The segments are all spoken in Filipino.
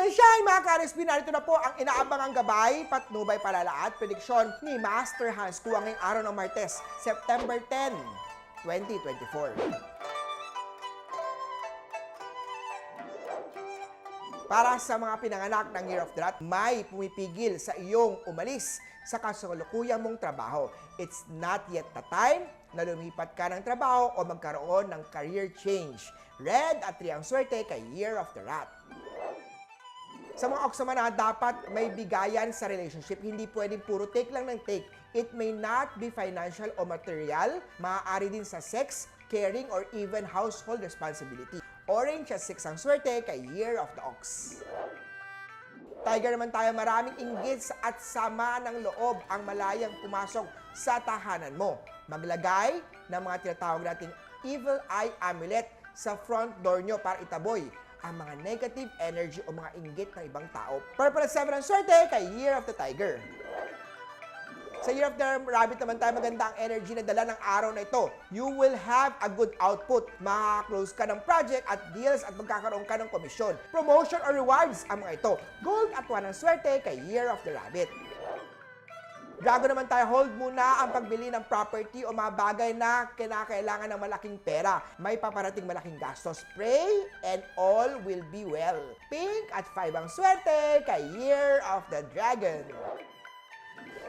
Sunshine, mga ka-RSP, narito na po ang inaabangang gabay, patnubay, palalaat, prediksyon ni Master Hans Kua ngayong araw ng Martes, September 10, 2024. Para sa mga pinanganak ng Year of the Rat, may pumipigil sa iyong umalis sa kasalukuyang mong trabaho. It's not yet the time na lumipat ka ng trabaho o magkaroon ng career change. Red at 3 ang swerte kay Year of the Rat. Sa mga ox naman na dapat may bigayan sa relationship, hindi pwedeng puro take lang ng take. It may not be financial o material, maaari din sa sex, caring, or even household responsibility. Orange at 6 ang swerte kay Year of the Ox. Tiger naman tayo, maraming inggit at sama ng loob ang malayang pumasok sa tahanan mo. Maglagay ng mga tinatawag nating evil eye amulet sa front door nyo para itaboy ang mga negative energy o mga inggit ng ibang tao. Purple at 7 ang swerte kay Year of the Tiger. Sa Year of the Rabbit naman tayo, maganda ang energy na dala ng araw na ito. You will have a good output. Makaklose ka ng project at deals at magkakaroon ka ng komisyon. Promotion or rewards ang mga ito. Gold at 1 ang swerte kay Year of the Rabbit. Dragon naman tayo, hold muna ang pagbili ng property o mga bagay na kinakailangan ng malaking pera. May paparating malaking gastos. Pray and all will be well. Pink at 5 ang swerte kay Year of the Dragon.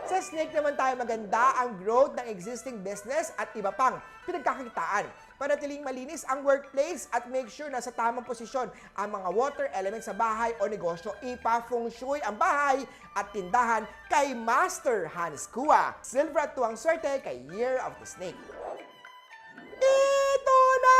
Sa Snake naman tayo, maganda ang growth ng existing business at iba pang pinagkakitaan. Panatiling malinis ang workplace at make sure na sa tamang posisyon ang mga water elements sa bahay o negosyo. Ipa-feng shui ang bahay at tindahan kay Master Hans Kua. Silver at 2 ang swerte kay Year of the Snake. Ito na!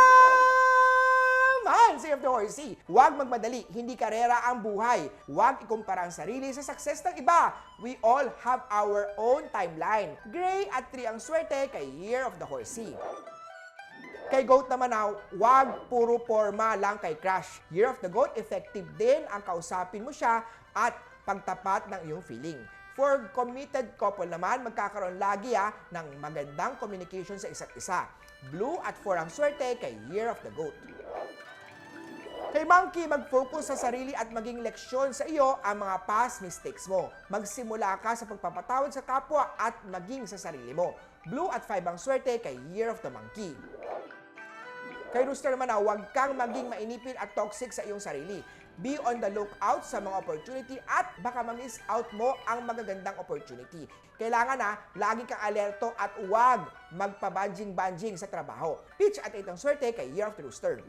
Year of the Horsey. Huwag magmadali, hindi karera ang buhay. Huwag ikumpara ang sarili sa success ng iba. We all have our own timeline. Gray at 3 ang swerte kay Year of the Horsey. Kay Goat naman na, huwag puro forma lang kay Crush. Year of the Goat, effective din ang kausapin mo siya at pagtapat ng iyong feeling. For committed couple naman, magkakaroon lagi ng magandang communication sa isa't isa. Blue at 4 ang swerte kay Year of the Goat. Kay Monkey, mag-focus sa sarili at maging leksyon sa iyo ang mga past mistakes mo. Magsimula ka sa pagpapatawad sa kapwa at maging sa sarili mo. Blue at 5 ang swerte kay Year of the Monkey. Kay Rooster naman huwag kang maging mainipin at toxic sa iyong sarili. Be on the lookout sa mga opportunity at baka mag-miss out mo ang magagandang opportunity. Kailangan lagi kang alerto at huwag magpabanjing-banjing sa trabaho. Peach at 8 ang swerte kay Year of the Rooster.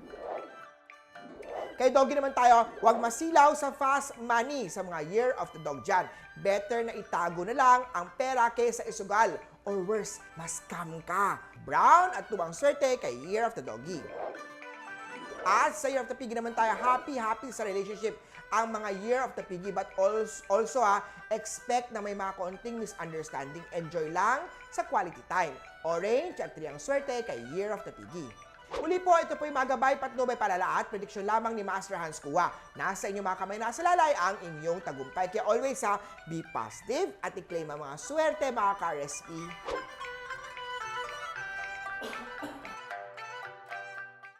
Kay Doggy naman tayo, huwag masilaw sa fast money sa mga Year of the Dog dyan. Better na itago na lang ang pera kaysa isugal. Or worse, mas-scam ka. Brown at 2 ang swerte kay Year of the Doggy. At sa Year of the Piggy naman tayo, happy sa relationship ang mga Year of the Piggy. But also expect na may mga konting misunderstanding. Enjoy lang sa quality time. Orange at 3 ang swerte kay Year of the Piggy. Uli po, ito po yung mga gabay, patnubay, palalaat, prediksyon lamang ni Master Hans Kua. Nasa inyong mga kamay, nasa lalay ang inyong tagumpay. Kaya always be positive at i-claim ang mga swerte, mga ka-RSP.